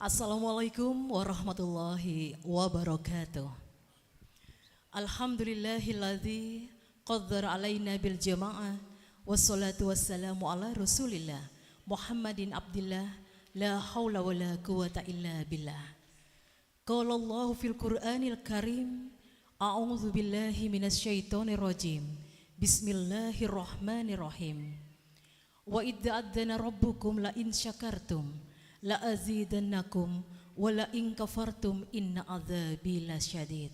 Assalamualaikum warahmatullahi wabarakatuh. Alhamdulillahilladzi qaddara alaina bil jama'ah wassalatu wassalamu ala rasulillah Muhammadin abdillah la hawla wa la quwata illa billah. Qala Allahu fil Qur'anil Karim, a'udzu billahi minasyaitonir rajim. Bismillahirrahmanirrahim. Wa idza adzana rabbukum la in syakartum la azidannakum wa la in kafartum inna adzabi lasyadid.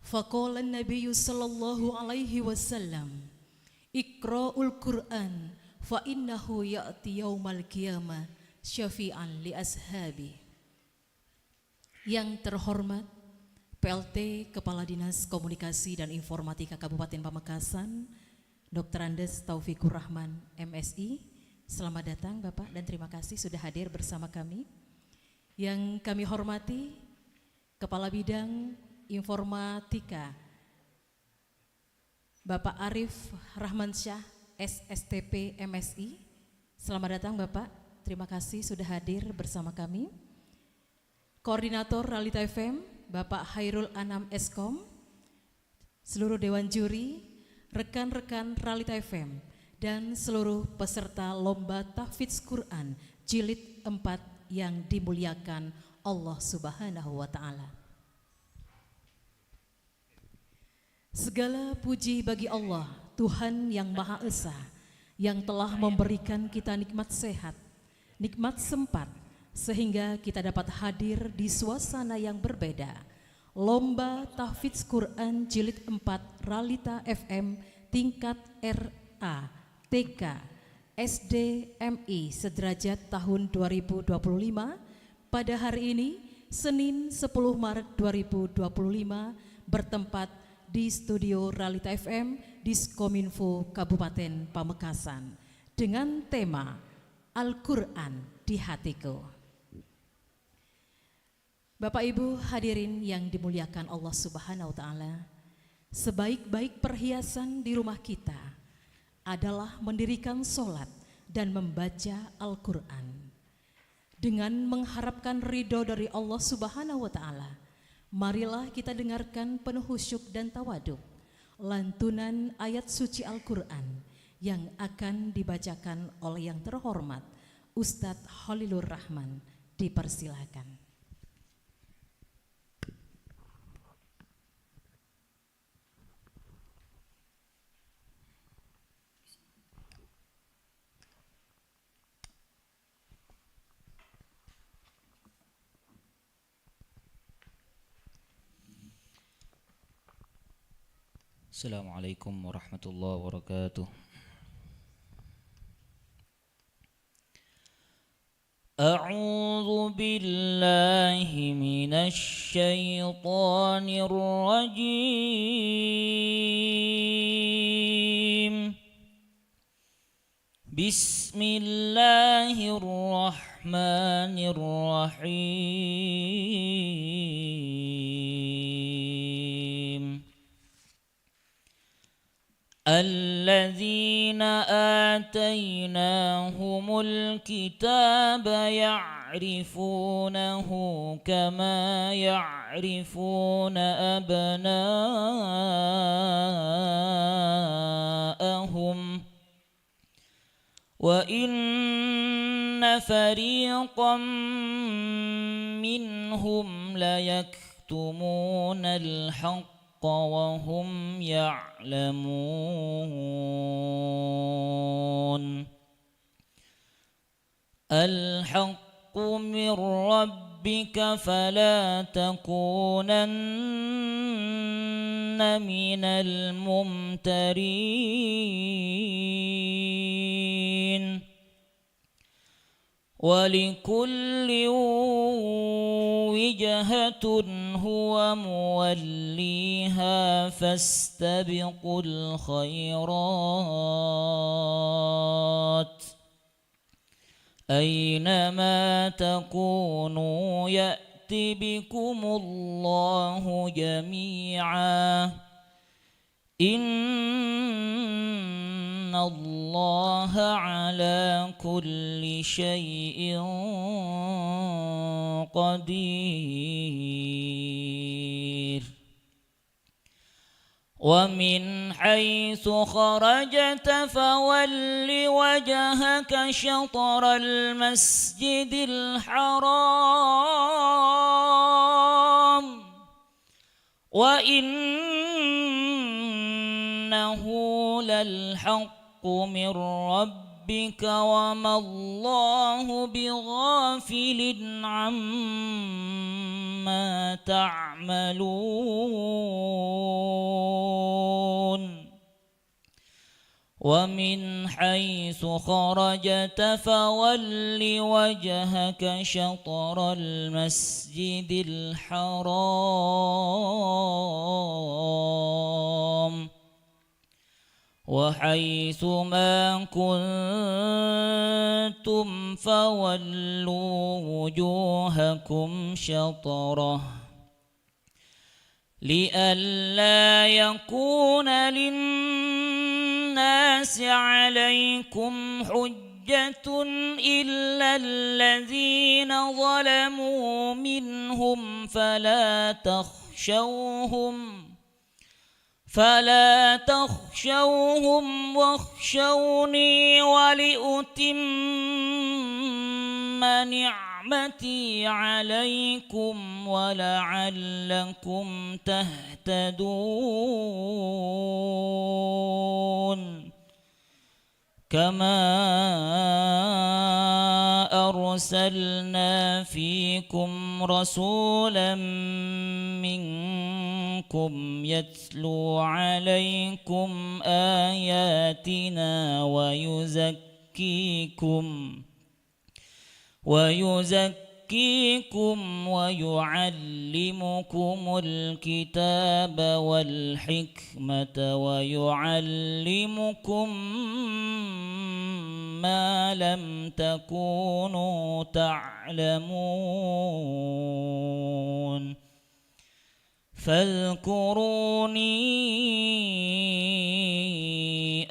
Faqala an-nabiyyu sallallahu alaihi wasallam, Iqra'ul Qur'an fa innahu ya'ti yaumal qiyamah syafi'an li ashabi. Yang terhormat PLT Kepala Dinas Komunikasi dan Informatika Kabupaten Pamekasan, Dr. Andes Taufikur Rahman MSI. Selamat datang Bapak dan terima kasih sudah hadir bersama kami. Yang kami hormati Kepala Bidang Informatika Bapak Arif Rahmansyah SSTP MSI. Selamat datang Bapak, terima kasih sudah hadir bersama kami. Koordinator Realita FM Bapak Hairul Anam Eskom, seluruh Dewan Juri, rekan-rekan Realita FM, dan seluruh peserta Lomba Tahfidz Quran Jilid 4 yang dimuliakan Allah Subhanahu wa Ta'ala. Segala puji bagi Allah, Tuhan yang Maha Esa, yang telah memberikan kita nikmat sehat, nikmat sempat, sehingga kita dapat hadir di suasana yang berbeda. Lomba Tahfidz Quran Jilid 4 Realita FM tingkat RA TK SD MI sederajat tahun 2025 pada hari ini Senin 10 Maret 2025 bertempat di studio Realita FM Diskominfo Kabupaten Pamekasan dengan tema Al-Quran di Hatiku. Bapak Ibu hadirin yang dimuliakan Allah Subhanahu wa Ta'ala, sebaik-baik perhiasan di rumah kita adalah mendirikan sholat dan membaca Al-Quran. Dengan mengharapkan ridho dari Allah Subhanahu wa Ta'ala, marilah kita dengarkan penuh khusyuk dan tawaduk lantunan ayat suci Al-Quran yang akan dibacakan oleh yang terhormat Ustadz Khalilur Rahman. Dipersilakan. Assalamualaikum warahmatullahi wabarakatuh. A'udzu billahi minasy syaithanir rajim. Bismillahirrahmanirrahim. الذين آتيناهم الكتاب يعرفونه كما يعرفون أبناءهم وإن فريقا منهم ليكتمون الحق وهم يعلمون الحق من ربك فلا تكونن من الممترين ولكل وجهة هو موليها فاستبقوا الخيرات أينما تكونوا يأت بكم الله جميعا إن الله على كل شيء قدير ومن حيث خرجت فول وجهك شطر المسجد الحرام وإنه للحق من ربك وما الله بغافل عما تعملون ومن حيث خرجت فول وجهك شطر المسجد الحرام وحيث ما كنتم فولوا وجوهكم شطره لئلا يكون للناس عليكم حجة إلا الذين ظلموا منهم فلا تخشوهم واخشوني ولأتم نعمتي عليكم ولعلكم تهتدون كما أرسلنا فيكم رسولا منكم يتلو عليكم آياتنا ويزكيكم ويعلمكم الكتاب والحكمة ويعلمكم ما لم تكونوا تعلمون فاذكروني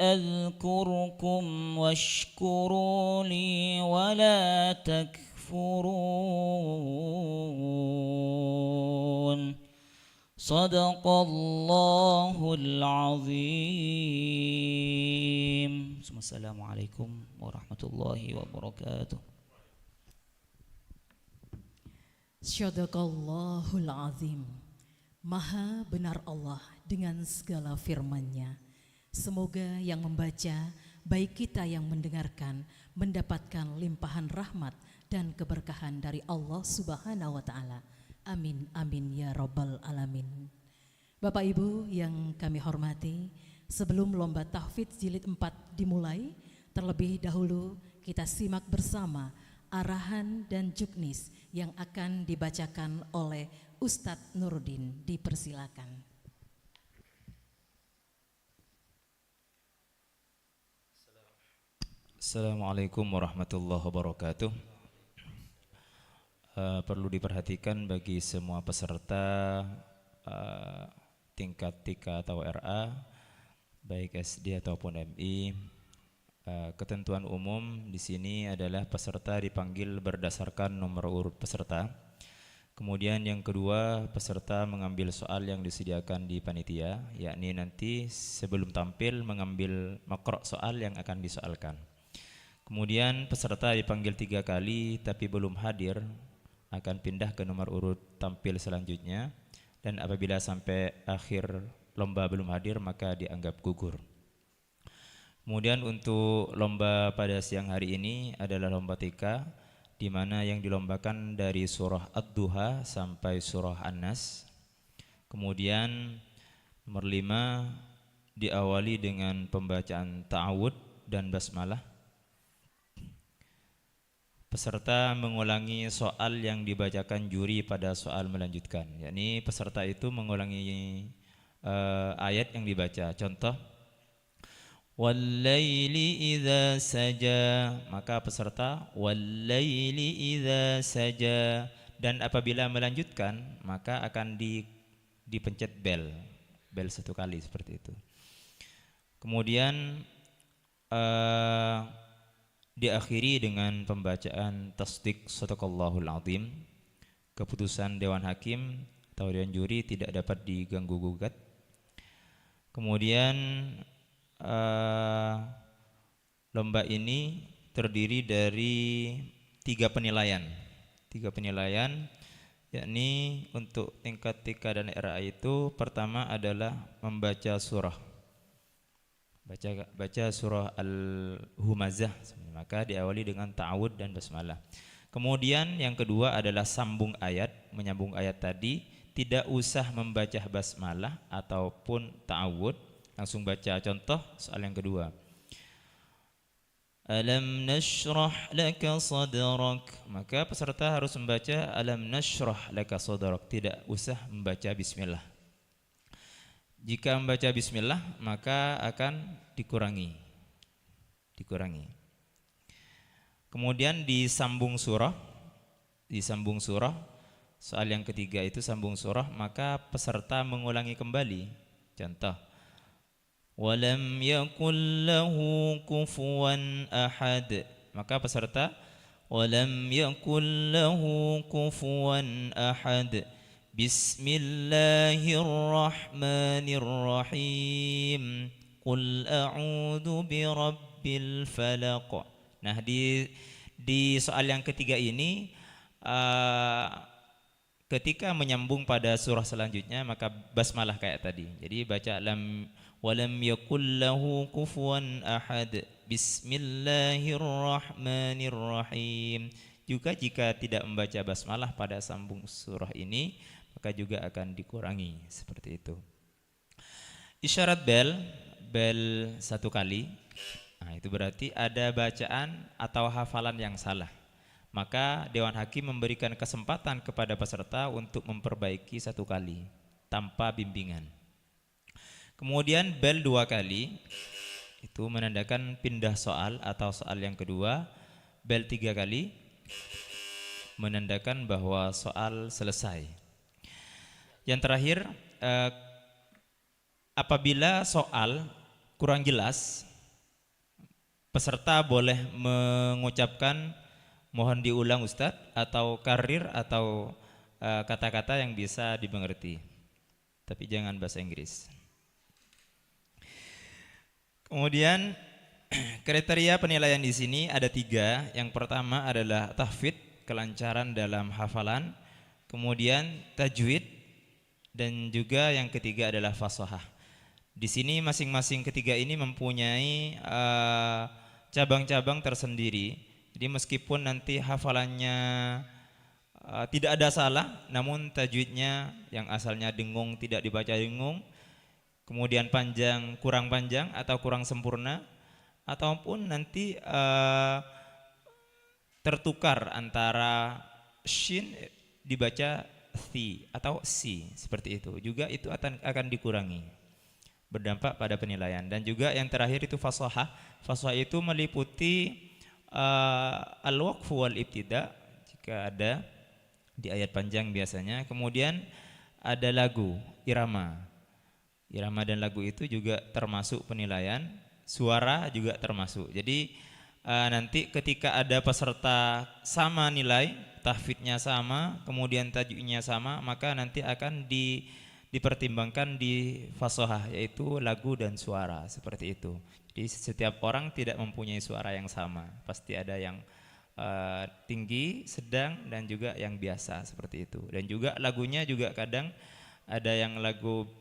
أذكركم واشكروا لي ولا تكفرون صدق الله العظيم. Assalamualaikum warahmatullahi wabarakatuh. Syadaqallahul azim. Maha benar Allah dengan segala firman-Nya. Semoga yang membaca, baik kita yang mendengarkan, mendapatkan limpahan rahmat dan keberkahan dari Allah Subhanahu wa taala. Amin amin ya rabbal alamin. Bapak Ibu yang kami hormati, sebelum lomba tahfidz jilid 4 dimulai, terlebih dahulu kita simak bersama arahan dan juknis yang akan dibacakan oleh Ustadz Nuruddin. Dipersilakan. Assalamualaikum warahmatullahi wabarakatuh. Perlu diperhatikan bagi semua peserta tingkat TIKA atau RA, baik SD ataupun MI. Ketentuan umum di sini adalah peserta dipanggil berdasarkan nomor urut peserta. Kemudian yang kedua, peserta mengambil soal yang disediakan di panitia, yakni nanti sebelum tampil mengambil makrok soal yang akan disoalkan. Kemudian peserta dipanggil 3 kali tapi belum hadir, akan pindah ke nomor urut tampil selanjutnya, dan apabila sampai akhir lomba belum hadir maka dianggap gugur. Kemudian untuk lomba pada siang hari ini adalah lomba TK, di mana yang dilombakan dari surah Ad-Duha sampai surah An-Nas. Kemudian nomor 5 diawali dengan pembacaan ta'awud dan basmalah. Peserta mengulangi soal yang dibacakan juri pada soal melanjutkan, yakni peserta itu mengulangi ayat yang dibaca. Contoh, Wal-laili idza saja, maka peserta wal-laili idza saja, dan apabila melanjutkan maka akan dipencet bel 1 kali seperti itu. Kemudian eh, diakhiri dengan pembacaan tasdik sadaqallahul azim. Keputusan Dewan Hakim atau Dewan Juri tidak dapat diganggu gugat. Kemudian lomba ini terdiri dari 3 penilaian. 3 penilaian, yakni untuk tingkat TK dan RA itu pertama adalah membaca surah. Baca surah Al-Humazah, maka diawali dengan ta'awud dan basmalah. Kemudian yang kedua adalah sambung ayat, menyambung ayat tadi, tidak usah membaca basmalah ataupun ta'awud, langsung baca. Contoh soal yang kedua. Alam nashrah laka sadrak. Maka peserta harus membaca alam nashrah laka sadrak, tidak usah membaca bismillah. Jika membaca bismillah maka akan dikurangi. Kemudian disambung surah. Soal yang ketiga itu sambung surah, maka peserta mengulangi kembali. Contoh, walam yakul lahu kufuwan ahad. Maka peserta walam yakul lahu kufuwan ahad. Bismillahirrahmanirrahim. Qul a'udzu birabbil falaq. Nah, di soal yang ketiga ini ketika menyambung pada surah selanjutnya maka basmalah kayak tadi. Jadi baca walam yakul lahu kufuwan ahad. Bismillahirrahmanirrahim. Juga jika tidak membaca basmalah pada sambung surah ini maka juga akan dikurangi seperti itu. Isyarat bel 1 kali. Nah, itu berarti ada bacaan atau hafalan yang salah. Maka Dewan Hakim memberikan kesempatan kepada peserta untuk memperbaiki 1 kali tanpa bimbingan. Kemudian bel 2 kali, itu menandakan pindah soal atau soal yang kedua. Bel 3 kali menandakan bahwa soal selesai. Yang terakhir, apabila soal kurang jelas, peserta boleh mengucapkan mohon diulang Ustadz atau karir atau kata-kata yang bisa dimengerti, tapi jangan bahasa Inggris. Kemudian kriteria penilaian di sini ada 3. Yang pertama adalah tahfidz, kelancaran dalam hafalan, kemudian tajwid, dan juga yang ketiga adalah fasahah. Di sini masing-masing ketiga ini mempunyai cabang-cabang tersendiri. Jadi meskipun nanti hafalannya tidak ada salah, namun tajwidnya yang asalnya dengung tidak dibaca dengung, kemudian panjang kurang panjang atau kurang sempurna, ataupun nanti tertukar antara shin dibaca thi atau si, seperti itu. Juga itu akan dikurangi, berdampak pada penilaian. Dan juga yang terakhir itu fasahah. Fasahah itu meliputi al-waqf wal ibtida, jika ada di ayat panjang biasanya. Kemudian ada lagu, irama dan lagu itu juga termasuk penilaian. Suara juga termasuk. Jadi nanti ketika ada peserta sama nilai, tahfidznya sama, kemudian tajwidnya sama, maka nanti akan dipertimbangkan di fasahah, yaitu lagu dan suara, seperti itu. Jadi setiap orang tidak mempunyai suara yang sama, pasti ada yang tinggi, sedang, dan juga yang biasa, seperti itu. Dan juga lagunya juga kadang ada yang lagu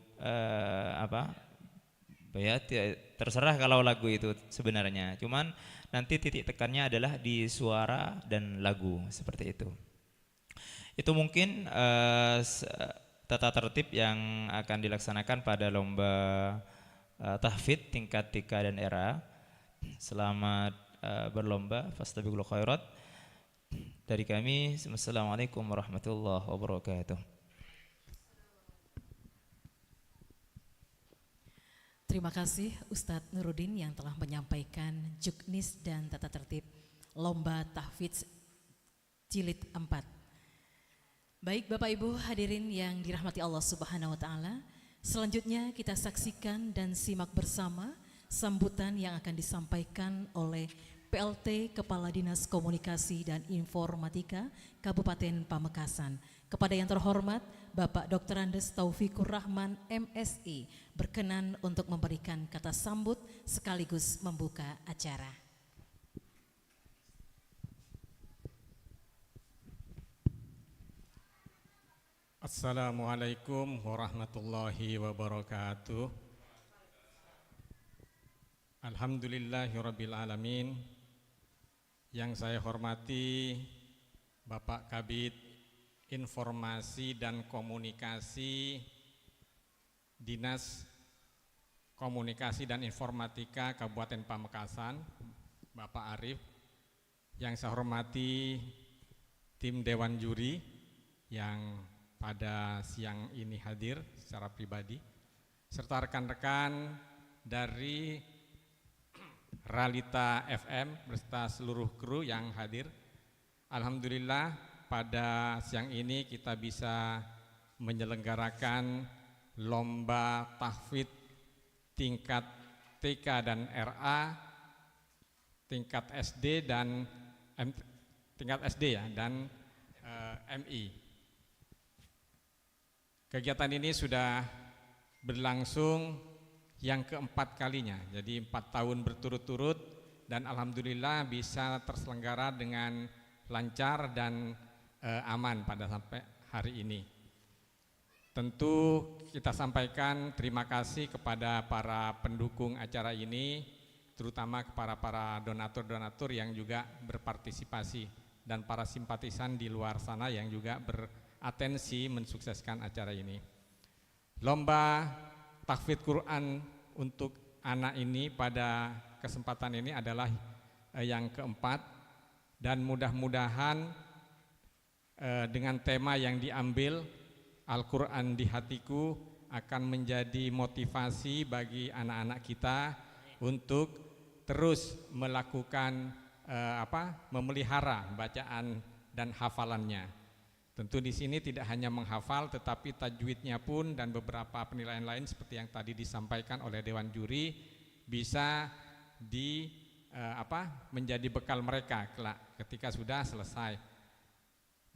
terserah kalau lagu itu sebenarnya, cuman nanti titik tekannya adalah di suara dan lagu, seperti itu. Itu mungkin tata tertib yang akan dilaksanakan pada lomba tahfidz tingkat TK dan RA. Selamat berlomba, fastabiqul khairat. Dari kami, Assalamualaikum warahmatullahi wabarakatuh. Terima kasih Ustadz Nuruddin yang telah menyampaikan juknis dan tata tertib lomba tahfidz jilid 4. Baik Bapak Ibu hadirin yang dirahmati Allah Subhanahu wa taala, selanjutnya kita saksikan dan simak bersama sambutan yang akan disampaikan oleh PLT Kepala Dinas Komunikasi dan Informatika Kabupaten Pamekasan. Kepada yang terhormat Bapak Dr. Andes Taufikur Rahman MSI berkenan untuk memberikan kata sambut sekaligus membuka acara. Assalamualaikum warahmatullahi wabarakatuh. Alhamdulillahirabbil alamin. Yang saya hormati Bapak Kabid Informasi dan Komunikasi Dinas Komunikasi dan Informatika Kabupaten Pamekasan, Bapak Arif. Yang saya hormati tim Dewan Juri yang pada siang ini hadir secara pribadi, serta rekan-rekan dari Ralita FM beserta seluruh kru yang hadir. Alhamdulillah pada siang ini kita bisa menyelenggarakan lomba tahfidz tingkat TK dan RA, tingkat SD dan tingkat SD ya, dan MI. Kegiatan ini sudah berlangsung yang keempat kalinya, jadi 4 tahun berturut-turut, dan alhamdulillah bisa terselenggara dengan lancar dan aman pada sampai hari ini. Tentu kita sampaikan terima kasih kepada para pendukung acara ini, terutama kepada para donatur-donatur yang juga berpartisipasi dan para simpatisan di luar sana yang juga beratensi mensukseskan acara ini. Lomba tahfidz Quran untuk anak ini pada kesempatan ini adalah yang keempat, dan mudah-mudahan dengan tema yang diambil Al-Quran di Hatiku akan menjadi motivasi bagi anak-anak kita untuk terus melakukan memelihara bacaan dan hafalannya. Tentu di sini tidak hanya menghafal, tetapi tajwidnya pun dan beberapa penilaian lain seperti yang tadi disampaikan oleh Dewan Juri bisa menjadi bekal mereka kelak ketika sudah selesai.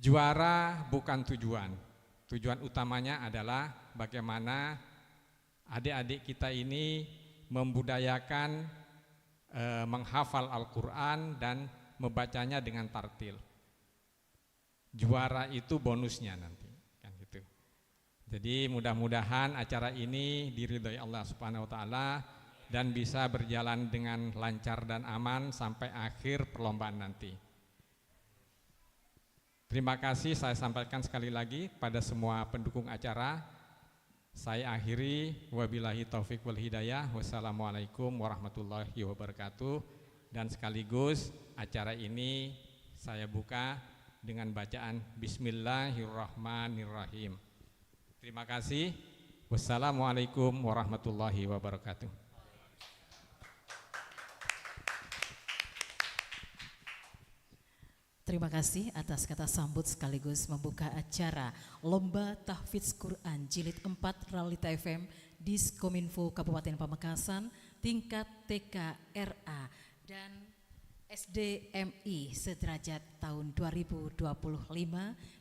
Juara bukan tujuan. Tujuan utamanya adalah bagaimana adik-adik kita ini membudayakan menghafal Al-Quran dan membacanya dengan tartil. Juara itu bonusnya nanti, kan gitu. Jadi mudah-mudahan acara ini diridhoi Allah Subhanahu wa taala dan bisa berjalan dengan lancar dan aman sampai akhir perlombaan nanti. Terima kasih saya sampaikan sekali lagi pada semua pendukung acara. Saya akhiri, wabillahi taufik wal hidayah. Wassalamualaikum warahmatullahi wabarakatuh. Dan sekaligus acara ini saya buka dengan bacaan Bismillahirrahmanirrahim. Terima kasih. Wassalamualaikum warahmatullahi wabarakatuh. Terima kasih atas kata sambut sekaligus membuka acara Lomba Tahfidz Quran Jilid 4 Ralita FM Diskominfo Kabupaten Pamekasan tingkat TK RA dan SDMI sederajat tahun 2025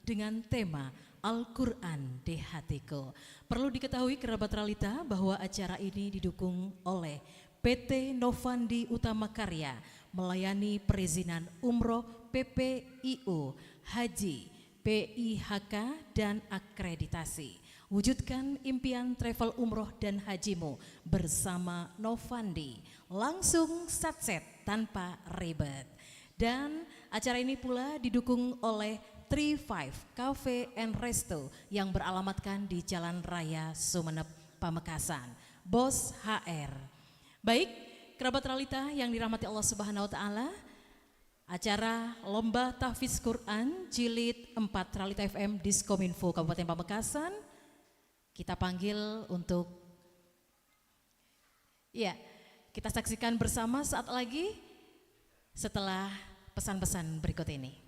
dengan tema Al-Quran di Hatiku. Perlu diketahui kerabat Ralita bahwa acara ini didukung oleh PT Novandi Utama Karya melayani perizinan umroh PPIU, haji, PIHK dan akreditasi. Wujudkan impian travel umroh dan hajimu bersama Novandi. Langsung satset tanpa ribet. Dan acara ini pula didukung oleh 35 Cafe and Resto yang beralamatkan di Jalan Raya Sumeneb, Pamekasan. Bos HR. Baik, kerabat Ralita yang dirahmati Allah Subhanahu wa taala, acara Lomba Tahfidz Quran Jilid 4 Ralita FM Diskominfo Kabupaten Pamekasan kita panggil untuk kita saksikan bersama saat lagi setelah pesan-pesan berikut ini.